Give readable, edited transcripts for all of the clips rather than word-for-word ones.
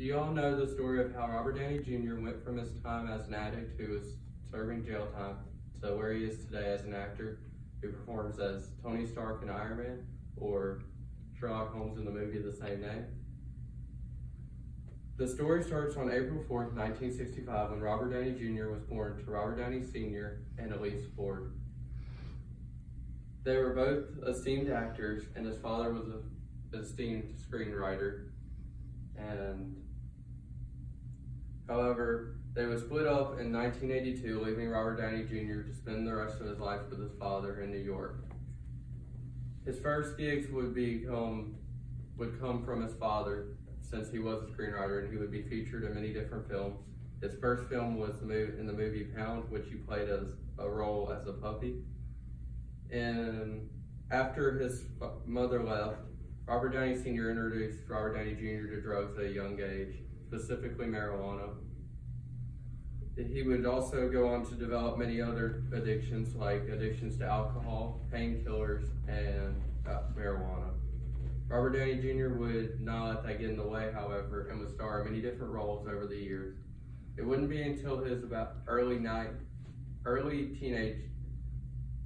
Do you all know the story of how Robert Downey Jr. went from his time as an addict who was serving jail time to where he is today as an actor who performs as Tony Stark in Iron Man or Sherlock Holmes in the movie of the same name? The story starts on April 4th, 1965, when Robert Downey Jr. was born to Robert Downey Sr. and Elise Ford. They were both esteemed actors, and his father was an esteemed screenwriter. However, they were split up in 1982, leaving Robert Downey Jr. to spend the rest of his life with his father in New York. His first gigs would come from his father, since he was a screenwriter, and he would be featured in many different films. His first film was in the movie Pound, which he played as a role as a puppy. And after his mother left, Robert Downey Sr. introduced Robert Downey Jr. to drugs at a young age, specifically marijuana. He would also go on to develop many other addictions, like addictions to alcohol, painkillers, and marijuana. Robert Downey Jr. would not let that get in the way, however, and would star in many different roles over the years. It wouldn't be until his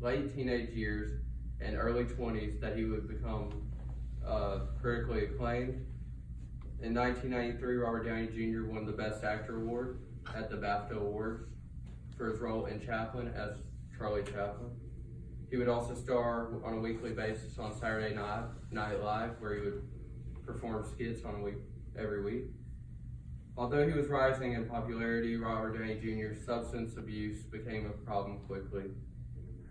late teenage years and early 20s that he would become critically acclaimed. In 1993, Robert Downey Jr. won the Best Actor Award at the BAFTA Awards for his role in Chaplin as Charlie Chaplin. He would also star on a weekly basis on Saturday Night Live, where he would perform skits every week. Although he was rising in popularity, Robert Downey Jr.'s substance abuse became a problem quickly.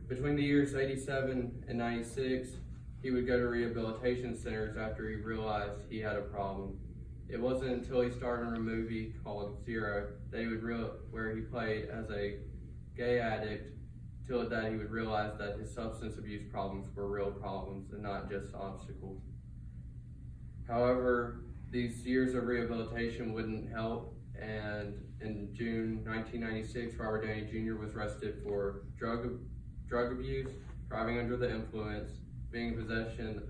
Between the years 87 and 96, he would go to rehabilitation centers after he realized he had a problem. It wasn't until he starred in a movie called Zero where he played as a gay addict that he would realize that his substance abuse problems were real problems and not just obstacles. However, these years of rehabilitation wouldn't help, and in June 1996, Robert Downey Jr. was arrested for drug abuse, driving under the influence, being in possession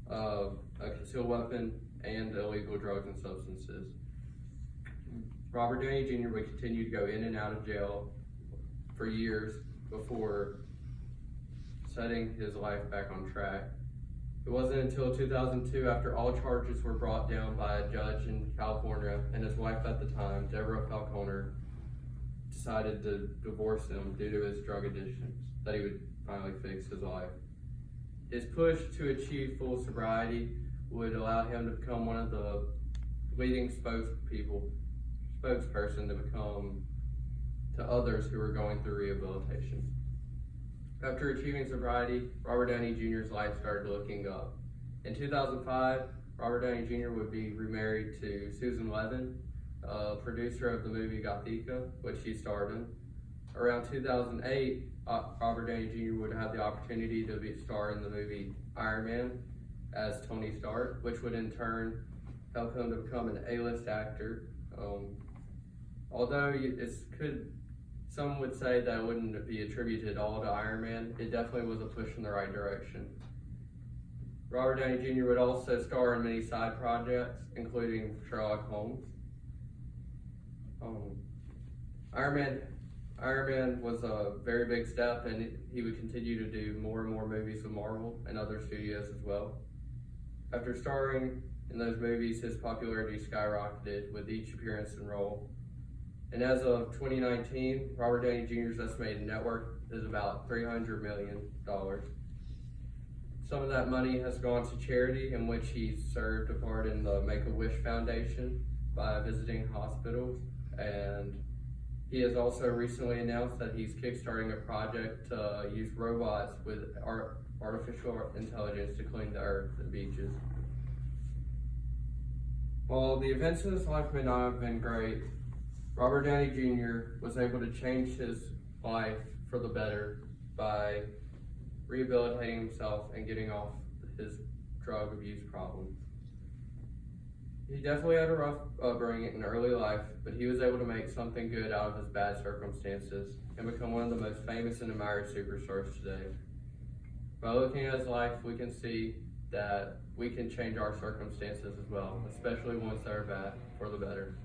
of a concealed weapon, and illegal drugs and substances. Robert Downey Jr. would continue to go in and out of jail for years before setting his life back on track. It wasn't until 2002, after all charges were brought down by a judge in California, and his wife at the time, Deborah Falconer, decided to divorce him due to his drug addictions, that he would finally fix his life. His push to achieve full sobriety would allow him to become one of the leading spokesperson to others who were going through rehabilitation. After achieving sobriety, Robert Downey Jr.'s life started looking up. In 2005, Robert Downey Jr. would be remarried to Susan Levin, a producer of the movie Gothika, which he starred in. Around 2008, Robert Downey Jr. would have the opportunity to star in the movie Iron Man as Tony Stark, which would in turn help him to become an A-list actor. Although some would say that it wouldn't be attributed all to Iron Man, it definitely was a push in the right direction. Robert Downey Jr. would also star in many side projects, including Sherlock Holmes. Iron Man was a very big step, and he would continue to do more and more movies with Marvel and other studios as well. After starring in those movies, his popularity skyrocketed with each appearance and role. And as of 2019, Robert Downey Jr.'s estimated net worth is about $300 million. Some of that money has gone to charity, in which he served a part in the Make-A-Wish Foundation by visiting hospitals. And he has also recently announced that he's kickstarting a project to use robots with artificial intelligence to clean the earth and beaches. While the events of his life may not have been great, Robert Downey Jr. was able to change his life for the better by rehabilitating himself and getting off his drug abuse problems. He definitely had a rough upbringing in early life, but he was able to make something good out of his bad circumstances and become one of the most famous and admired superstars today. By looking at his life, we can see that we can change our circumstances as well, especially ones that are bad, for the better.